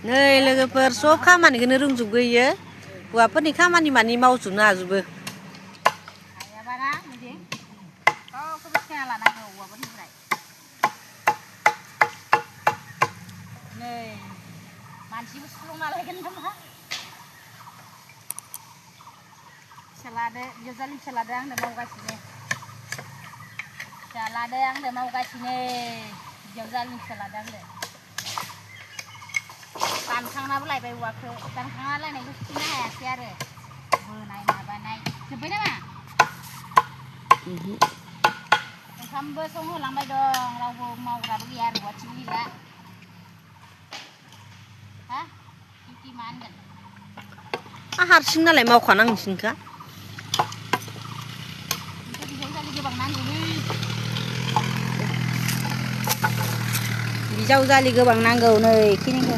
नै लोगोफोर सब खामानिखौनो रोंजोबगोयो हौवाफोरनि खामानि मानि मावजोबनो हाजोबो हायाबाना बिदि गावखौबो सिखायना लानांगौ हौवाफोरनिफ्राय नै मानसिबो सुलुंना लायगोन नामा फिसालादो बिजावजालि फिसालादो आंनो मावगासिनो फिसालादो आंनो मावगासिनो बिजावजालिनि फिसालादो आंनो दानखांनाबो लायबाय औवाखौ दानखांना लायनायखौ सुफिननो हायासै आरो बोनाय माबानाय जोब्बाय नामा ओंखामबो संहोलांबाय दं रावबो मावग्राबो गैया रुवाथिबो गैला हा इदि मा होनगोन हारसिं नालाय मावखानांसिनखा बिजावजालि गोबां नांगौलै बिजावजालि गोबां नांगौ नै खिनिखौ